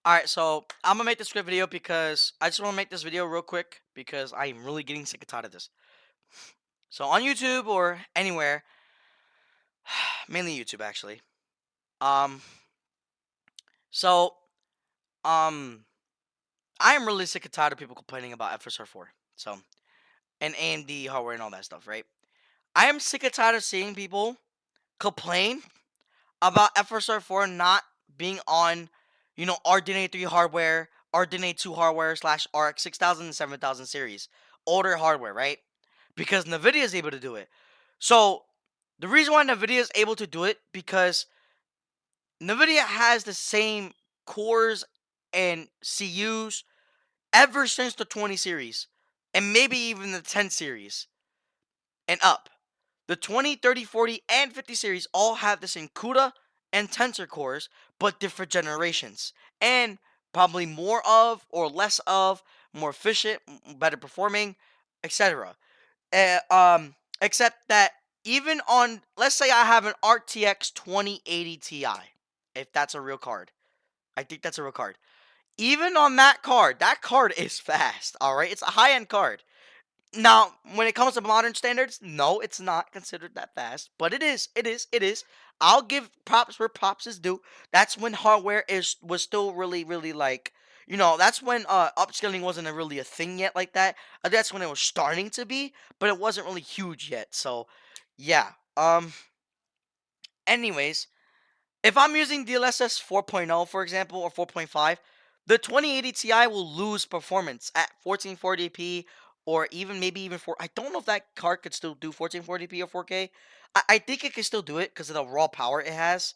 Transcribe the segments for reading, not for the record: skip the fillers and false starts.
Alright, so I'm gonna make this quick video because I just wanna make this video real quick because I'm really getting sick and tired of this. So on YouTube or anywhere, mainly YouTube actually. Um so um I am really sick and tired of people complaining about FSR 4. So and AMD hardware and all that stuff, right? I am sick and tired of seeing people complain about FSR 4 not being on, RDNA 3 hardware, RDNA 2 hardware slash RX 6000 and 7000 series. Older hardware, right? Because NVIDIA is able to do it. So, the reason why NVIDIA is able to do it, because NVIDIA has the same cores and CUs ever since the 20 series, and maybe even the 10 series and up. The 20, 30, 40, and 50 series all have the same CUDA and Tensor cores, but different generations. And probably more of or less of, more efficient, better performing, etc. Except that even on, let's say I have an RTX 2080 Ti, if that's a real card. I think that's a real card. Even on that card is fast, alright? It's a high end card. Now, when it comes to modern standards, no, it's not considered that fast, but it is. It is. It is. I'll give props where props is due. That's when hardware is was still really, really like, that's when upscaling wasn't really a thing yet like that. That's when it was starting to be, but it wasn't really huge yet. So, yeah. Anyways, if I'm using DLSS 4.0, for example, or 4.5, the 2080 Ti will lose performance at 1440p or even maybe even 4. I don't know if that card could still do 1440p or 4K. I think it can still do it because of the raw power it has.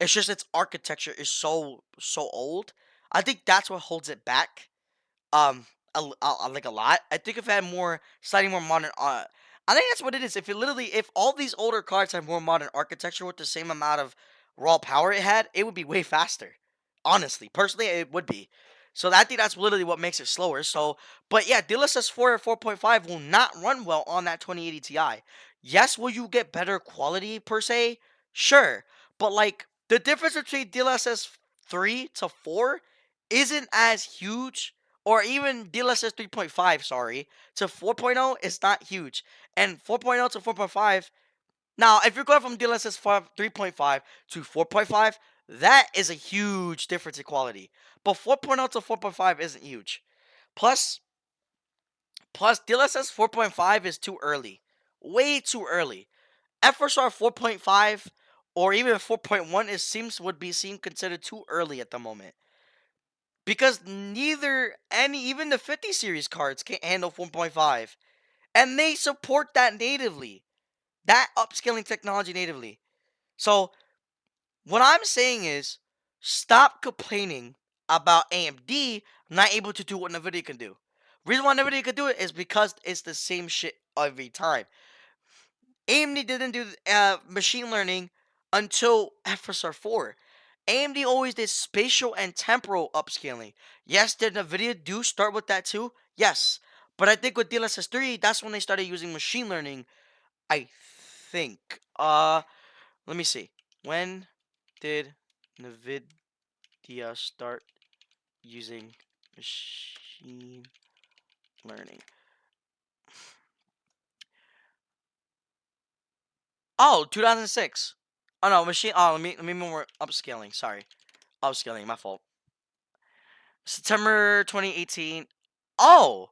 It's just its architecture is so old. I think that's what holds it back. Like a lot. I think if it had more, slightly more modern, I think that's what it is. If all these older cards had more modern architecture with the same amount of raw power it had, it would be way faster. Honestly, personally, it would be. So I think that's literally what makes it slower. So, but yeah, DLSS 4 or 4.5 will not run well on that 2080 Ti. Yes, will you get better quality per se? Sure, but like the difference between DLSS 3 to 4 isn't as huge, or even DLSS 3.5, sorry, to 4.0 is not huge. And 4.0 to 4.5, now, if you're going from DLSS 3.5 to 4.5, that is a huge difference in quality. But 4.0 to 4.5 isn't huge. Plus, plus DLSS 4.5 is too early. Way too early. FSR 4.5 or even 4.1 would be seen considered too early at the moment. Because neither any even the 50 series cards can handle 4.5. And they support that natively. That upscaling technology natively. So what I'm saying is, stop complaining about AMD not able to do what NVIDIA can do. Reason why NVIDIA can do it is because it's the same shit every time. AMD didn't do machine learning until FSR 4. AMD always did spatial and temporal upscaling. Yes, did NVIDIA do start with that too? Yes. But I think with DLSS 3, that's when they started using machine learning. I think. Let me see. When did NVIDIA start using machine learning? Oh, 2006. Oh no, machine. Oh, let me more upscaling. Sorry, upscaling. My fault. September 2018. Oh,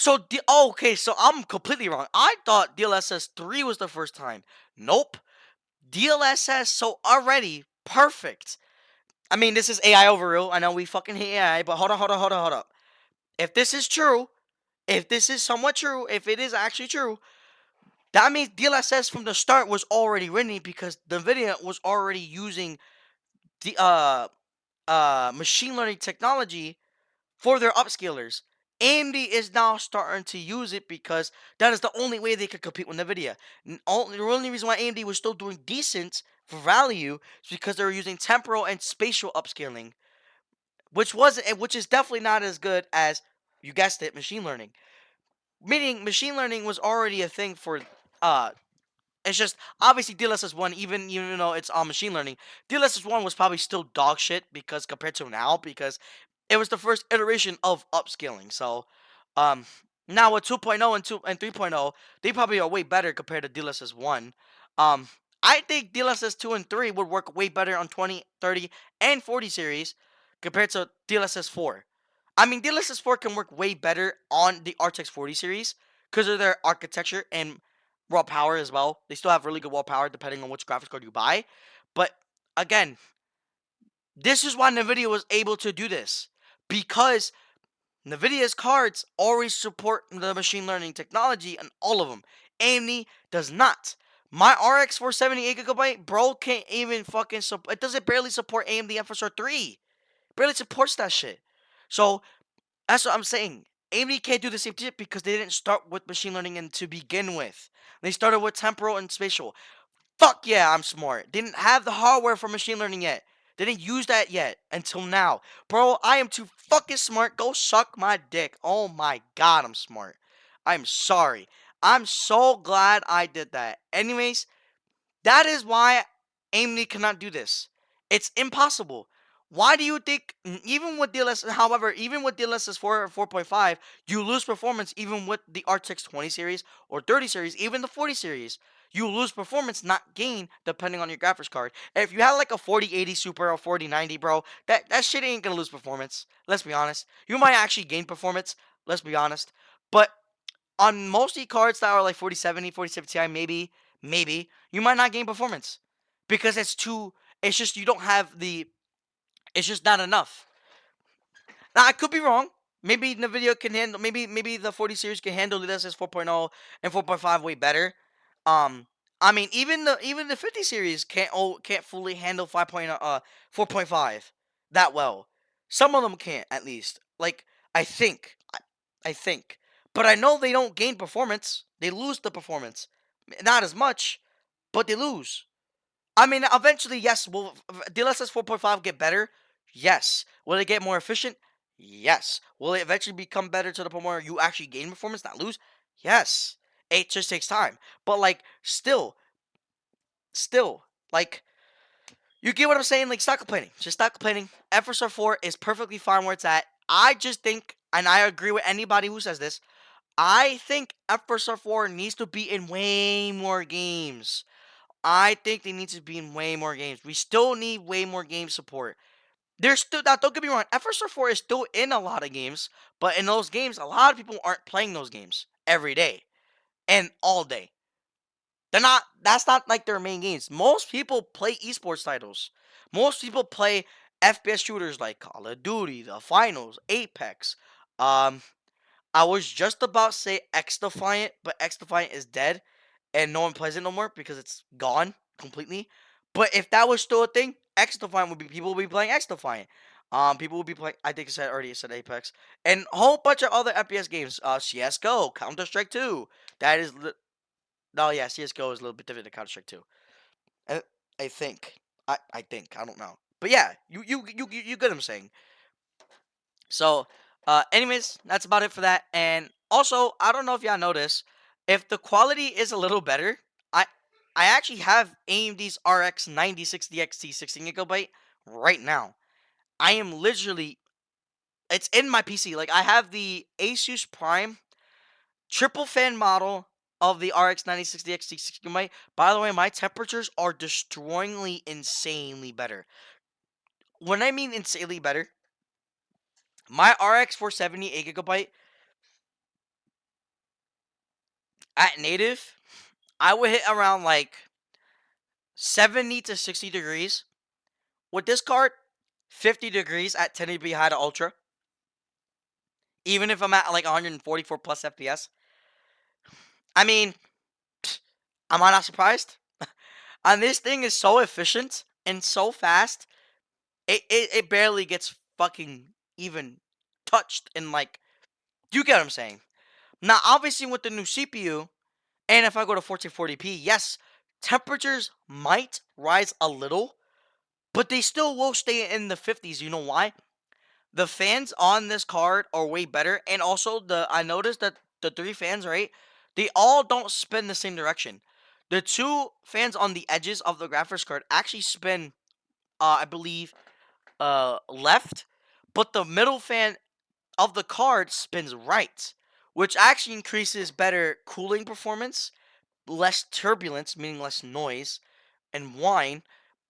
okay. So I'm completely wrong. I thought DLSS 3 was the first time. Nope. DLSS. So already perfect. I mean, this is AI overreal. I know we fucking hate AI, but hold up. If this is true, if this is somewhat true, if it is actually true, that means DLSS from the start was already written because NVIDIA was already using the machine learning technology for their upscalers. AMD is now starting to use it because that is the only way they could compete with NVIDIA. The only reason why AMD was still doing decent for value is because they were using temporal and spatial upscaling, which is definitely not as good as, you guessed it, machine learning. Meaning machine learning was already a thing for uh It's just obviously DLSS one, even though it's on machine learning, DLSS one was probably still dog shit because compared to now, because it was the first iteration of upscaling. So, um, now with 2.0 and 3.0, they probably are way better compared to DLSS one. Um, I think DLSS 2 and 3 would work way better on 20, 30, and 40 series compared to DLSS 4. I mean, DLSS 4 can work way better on the RTX 40 series because of their architecture and raw power as well. They still have really good raw power depending on which graphics card you buy. But again, this is why NVIDIA was able to do this, because NVIDIA's cards always support the machine learning technology on all of them. AMD does not. My RX 470 8 GB, bro, can't even fucking support. It doesn't barely support AMD FSR 3. Barely supports that shit. So that's what I'm saying. AMD can't do the same shit because they didn't start with machine learning and to begin with. They started with temporal and spatial. Fuck yeah, I'm smart. Didn't have the hardware for machine learning yet. Didn't use that yet until now. Bro, I am too fucking smart. Go suck my dick. Oh my god, I'm smart. I'm sorry. I'm so glad I did that. Anyways, that is why AMD cannot do this. It's impossible. Why do you think, even with DLSS, however, even with DLSS 4 or 4.5, you lose performance even with the RTX 20 series or 30 series, even the 40 series? You lose performance, not gain, depending on your graphics card. If you have like a 4080 Super or 4090, bro, that shit ain't gonna lose performance. Let's be honest. You might actually gain performance. Let's be honest. But on mostly cards that are like 4070, 4070 Ti, maybe you might not gain performance because it's too. It's just you don't have the. It's just not enough. Now I could be wrong. Maybe Nvidia can handle. Maybe the 40 series can handle the DLSS 4.0 and 4.5 way better. Um, I mean even the 50 series can't fully handle 4.5 that well. Some of them can't at least. Like I think, but I know they don't gain performance. They lose the performance, not as much, but they lose. I mean, eventually, yes. Will DLSS 4.5 get better? Yes. Will it get more efficient? Yes. Will it eventually become better to the point where you actually gain performance, not lose? Yes. It just takes time. But like, still, like, you get what I'm saying? Like, stop complaining. Just stop complaining. FSR 4 is perfectly fine where it's at. I just think, and I agree with anybody who says this, I think FSR 4 needs to be in way more games. I think they need to be in way more games. We still need way more game support. There's still now. Don't get me wrong. FSR 4 is still in a lot of games, but in those games, a lot of people aren't playing those games every day and all day. They're not. That's not like their main games. Most people play esports titles. Most people play FPS shooters like Call of Duty, the Finals, Apex. Um, I was just about to say X Defiant, but X Defiant is dead, and no one plays it no more because it's gone completely. But if that was still a thing, X Defiant would be people would be playing X Defiant. People would be playing. I think I said Apex, and a whole bunch of other FPS games. CS:GO, Counter Strike 2. That is, no, yeah, CS:GO is a little bit different than Counter Strike 2. I, I think. I think. I don't know. But yeah, you get what I'm saying. So, anyways, that's about it for that. And also, I don't know if y'all noticed, if the quality is a little better, I I actually have AMD's RX 9060 XT 16 GB right now. I am literally, it's in my PC. Like I have the Asus Prime triple fan model of the RX 9060 XT 16 GB. By the way, my temperatures are destroyingly insanely better. When I mean insanely better, my RX 470 8 GB at native, I would hit around like 70 to 60 degrees. With this card, 50 degrees at 1080p high to ultra. Even if I'm at like 144 plus FPS. I mean, am I not surprised? And this thing is so efficient and so fast, it barely gets fucking even touched. And like, you get what I'm saying. Now, obviously, with the new CPU, and if I go to 1440p, yes, temperatures might rise a little, but they still will stay in the 50s. You know why? The fans on this card are way better, and also I noticed that the three fans, right? They all don't spin the same direction. The two fans on the edges of the graphics card actually spin, I believe, left, but the middle fan of the card spins right, which actually increases better cooling performance, less turbulence, meaning less noise and whine,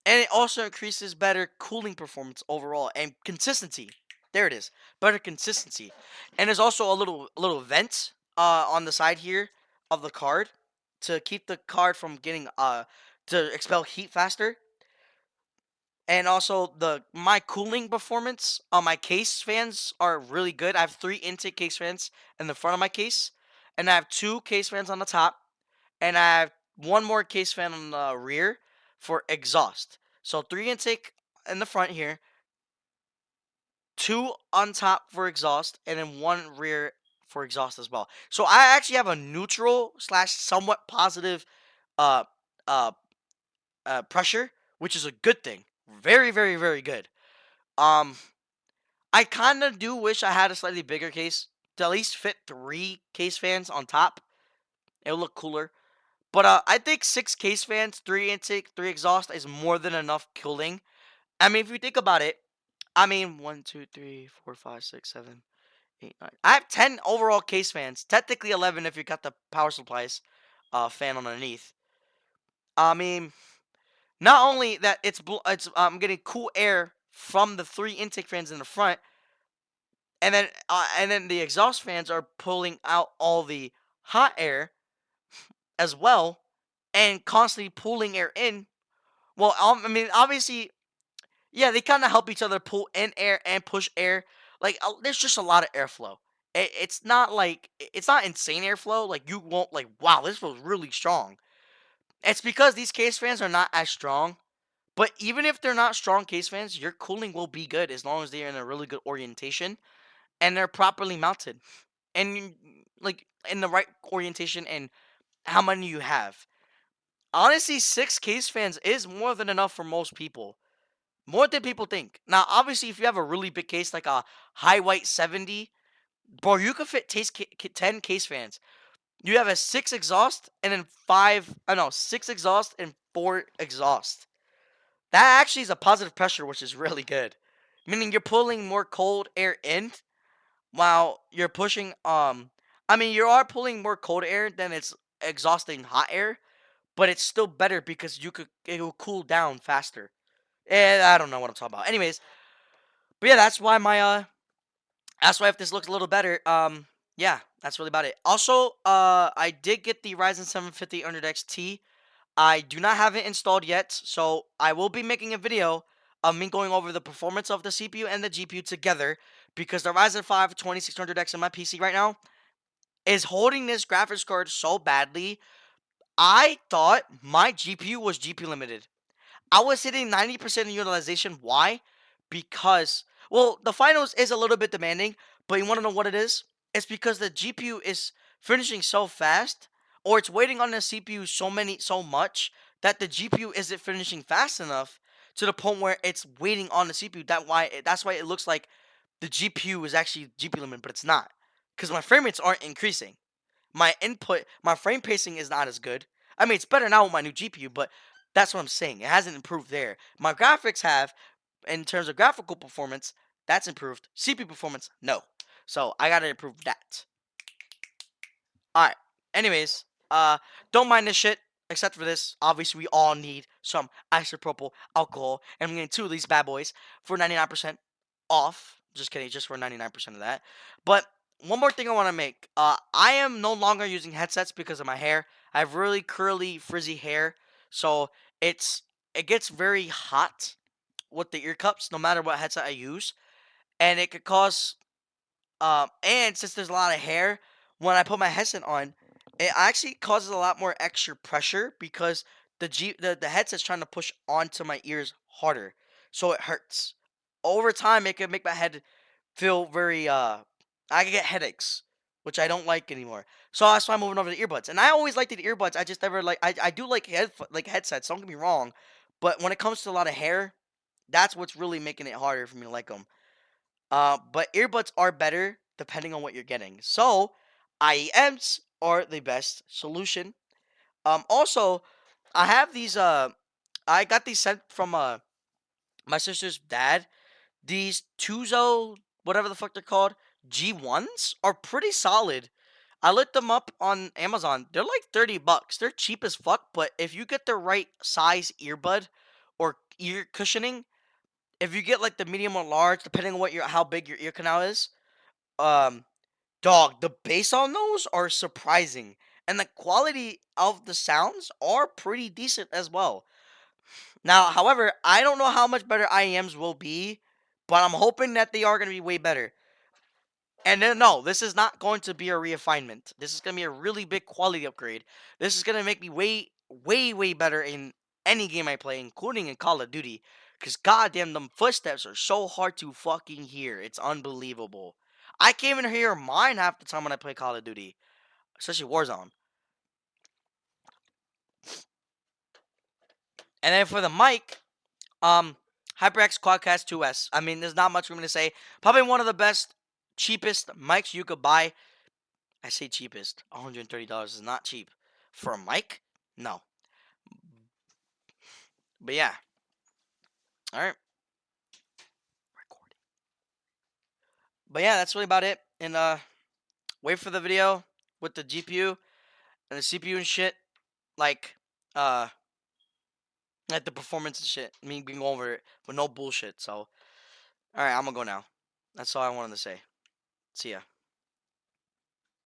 and it also increases better cooling performance overall and consistency. There it is, better consistency, and there's also a little vent on the side here of the card to keep the card from getting to expel heat faster. And also the my cooling performance on my case fans are really good. I have three intake case fans in the front of my case, and I have two case fans on the top, and I have one more case fan on the rear for exhaust. So three intake in the front here, two on top for exhaust, and then one rear for exhaust as well. So I actually have a neutral slash somewhat positive uh uh pressure, which is a good thing. Very, very, very good. Um, I kind of do wish I had a slightly bigger case to at least fit three case fans on top. It would look cooler. But I think six case fans, three intake, three exhaust is more than enough cooling. I mean, if you think about it, I mean, one, two, three, four, five, six, seven, eight, nine. I have 10 overall case fans. Technically 11 if you got the power supplies fan underneath. I mean, not only that it's I'm getting cool air from the three intake fans in the front, and then the exhaust fans are pulling out all the hot air as well, and constantly pulling air in. Well, I mean, obviously, yeah, they kind of help each other pull in air and push air. Like, there's just a lot of airflow. It's not like it's not insane airflow. Like you won't like, wow, this feels really strong. It's because these case fans are not as strong. But even if they're not strong case fans, your cooling will be good as long as they're in a really good orientation and they're properly mounted and like in the right orientation and how many you have. Honestly, six case fans is more than enough for most people. More than people think. Now, obviously, if you have a really big case like a high white 70, bro, you could fit 10 case fans. You have a six exhaust and then five, I know, six exhaust and four exhaust. That actually is a positive pressure, which is really good. Meaning you're pulling more cold air in while you're pushing I mean you are pulling more cold air than it's exhausting hot air, but it's still better because it will cool down faster. And I don't know what I'm talking about. Anyways, but yeah, that's why if this looks a little better, yeah, that's really about it. Also, I did get the Ryzen 7 5800 XT. I do not have it installed yet, so I will be making a video of me going over the performance of the CPU and the GPU together because the Ryzen 5 2600X in my PC right now is holding this graphics card so badly. I thought my GPU was GPU limited. I was hitting 90% utilization. Why? Because, well, the finals is a little bit demanding, but you want to know what it is? It's because the GPU is finishing so fast, or it's waiting on the CPU so much that the GPU isn't finishing fast enough to the point where it's waiting on the CPU. That's why it looks like the GPU is actually GPU limited, but it's not, because my frame rates aren't increasing. My frame pacing is not as good. I mean, it's better now with my new GPU, but that's what I'm saying. It hasn't improved there. My graphics have, in terms of graphical performance, that's improved. CPU performance, no. So I gotta improve that. All right. Anyways, don't mind this shit. Except for this, obviously we all need some isopropyl alcohol, and I'm getting two of these bad boys for 99% off. Just kidding, just for 99% of that. But one more thing I want to make. I am no longer using headsets because of my hair. I have really curly, frizzy hair, so it gets very hot with the ear cups, no matter what headset I use, and it could cause and since there's a lot of hair, when I put my headset on, it actually causes a lot more extra pressure because the headset's trying to push onto my ears harder, so it hurts. Over time, it can make my head feel very I can get headaches, which I don't like anymore. So that's why I'm moving over to earbuds. And I always liked the earbuds. I just never I do like headsets. Don't get me wrong, but when it comes to a lot of hair, that's what's really making it harder for me to like them. But earbuds are better depending on what you're getting. So IEMs are the best solution. Also, I have these. I got these sent from my sister's dad. These Tuzo, whatever the fuck they're called, G1s are pretty solid. I looked them up on Amazon. They're like $30. They're cheap as fuck, but if you get the right size earbud or ear cushioning, if you get like the medium or large, depending on what your how big your ear canal is, um, dog, the bass on those are surprising, and the quality of the sounds are pretty decent as well. Now, however, I don't know how much better IEMs will be, but I'm hoping that they are going to be way better. And then, no, this is not going to be a refinement. This is going to be a really big quality upgrade. This is going to make me way, way, way better in any game I play, including in Call of Duty. Because, goddamn, them footsteps are so hard to fucking hear. It's unbelievable. I can't even hear mine half the time when I play Call of Duty, especially Warzone. And then for the mic, HyperX Quadcast 2S. I mean, there's not much for me to say. Probably one of the best, cheapest mics you could buy. I say cheapest. $130 is not cheap. For a mic? No. But yeah. Alright. Recording. But yeah, that's really about it. And wait for the video with the GPU and the CPU and shit. Like uh like the performance and shit. Me being over it with no bullshit. So alright, I'm gonna go now. That's all I wanted to say. See ya.